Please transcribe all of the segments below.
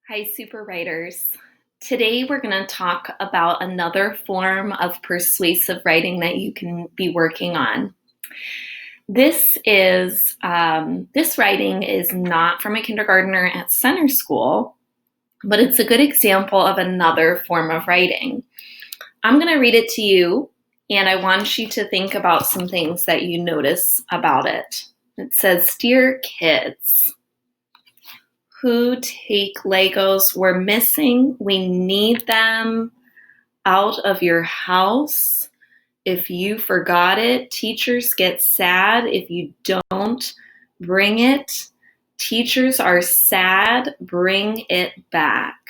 Hi, super writers. Today we're going to talk about another form of persuasive writing that you can be working on. This writing is not from a kindergartner at center school, but it's a good example of another form of writing. I'm going to read it to you, and I want you to think about some things that you notice about it. It says, "Dear kids who take Legos. We're missing. We need them out of your house. If you forgot it, teachers get sad if you don't bring it. Teachers are sad. Bring it back.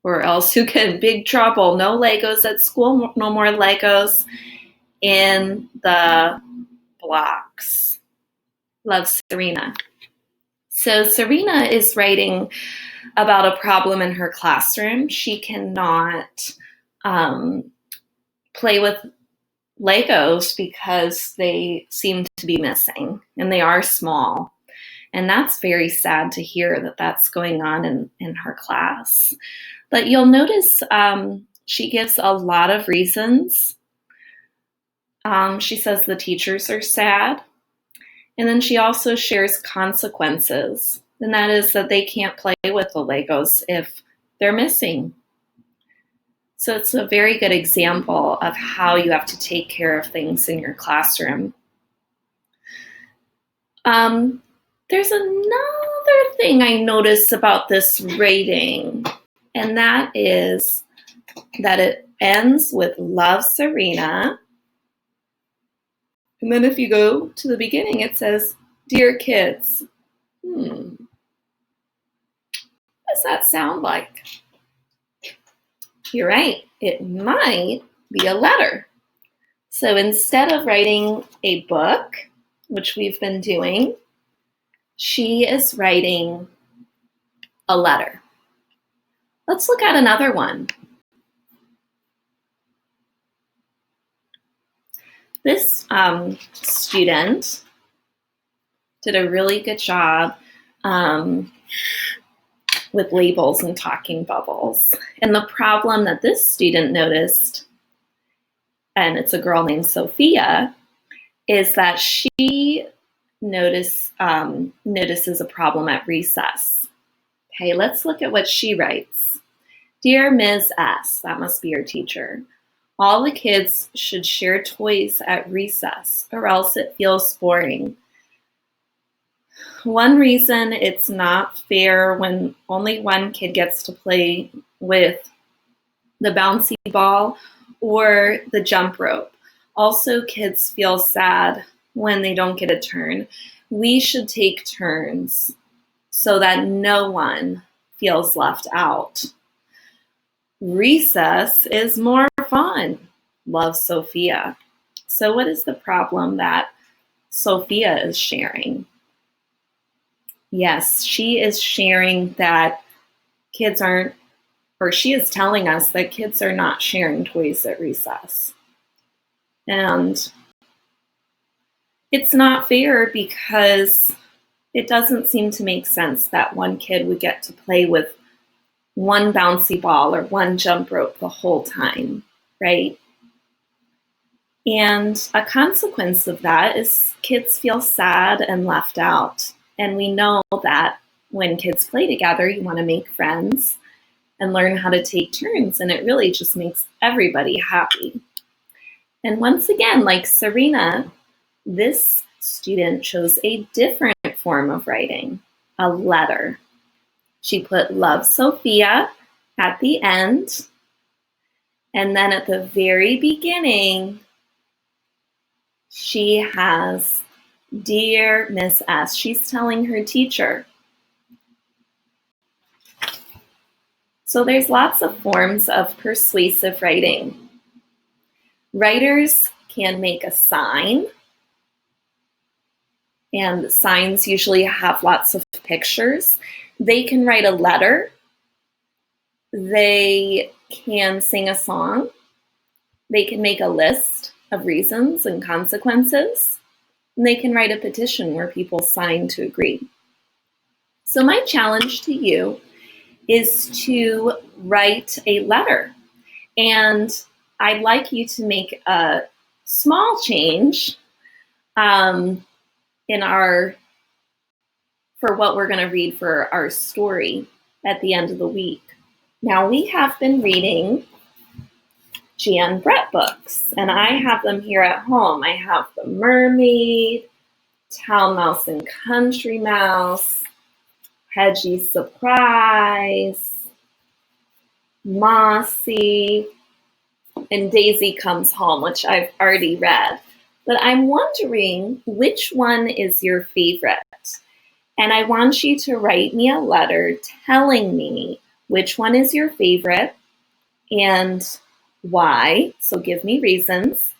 Or else you get in big trouble. No Legos at school. No more Legos in the blocks. Love, Serena." So Serena is writing about a problem in her classroom. She cannot play with Legos because they seem to be missing, and they are small. And that's very sad to hear that that's going on in her class. But you'll notice she gives a lot of reasons. She says the teachers are sad. And then she also shares consequences, and that is that they can't play with the Legos if they're missing. So it's a very good example of how you have to take care of things in your classroom. There's another thing I notice about this rating, and that is that it ends with "Love, Serena." And then if you go to the beginning, it says, "Dear kids." What does that sound like? You're right. It might be a letter. So instead of writing a book, which we've been doing, she is writing a letter. Let's look at another one. This student did a really good job with labels and talking bubbles. And the problem that this student noticed, and it's a girl named Sophia, is that she notices a problem at recess. Okay, let's look at what she writes. "Dear Ms. S," that must be your teacher, "all the kids should share toys at recess, or else it feels boring. One reason it's not fair when only one kid gets to play with the bouncy ball or the jump rope. Also, kids feel sad when they don't get a turn. We should take turns so that no one feels left out. Recess is more fun. Love, Sophia." So what is the problem that Sophia is sharing? Yes, she is sharing that kids aren't, or she is telling us that kids are not sharing toys at recess. And it's not fair because it doesn't seem to make sense that one kid would get to play with one bouncy ball or one jump rope the whole time, right? And a consequence of that is kids feel sad and left out. And we know that when kids play together, you want to make friends and learn how to take turns, and it really just makes everybody happy. And once again, like Serena, this student chose a different form of writing, a letter. She put "Love, Sophia" at the end, and then at the very beginning, she has "Dear Miss S." She's telling her teacher. So there's lots of forms of persuasive writing. Writers can make a sign, and signs usually have lots of pictures. They can write a letter. They can sing a song. They can make a list of reasons and consequences. And they can write a petition where people sign to agree. So my challenge to you is to write a letter. And I'd like you to make a small change for what we're going to read for our story at the end of the week. Now, we have been reading Jan Brett books, and I have them here at home. I have The Mermaid, Town Mouse and Country Mouse, Hedgie's Surprise, Mossy, and Daisy Comes Home, which I've already read. But I'm wondering which one is your favorite? And I want you to write me a letter telling me which one is your favorite and why. So give me reasons.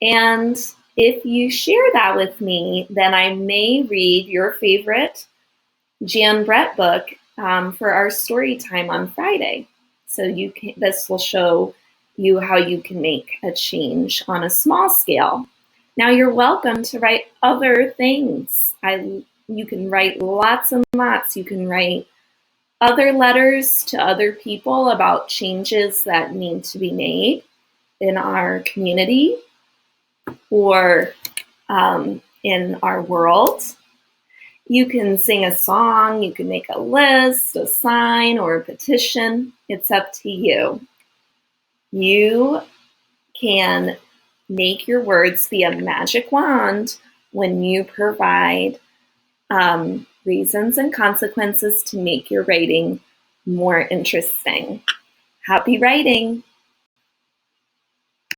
And if you share that with me, then I may read your favorite Jan Brett book for our story time on Friday. So this will show you how you can make a change on a small scale. Now you're welcome to write other things. You can write lots and lots. You can write other letters to other people about changes that need to be made in our community or in our world. You can sing a song, you can make a list, a sign, or a petition. It's up to you. You can make your words be a magic wand when you provide reasons and consequences to make your writing more interesting. Happy writing!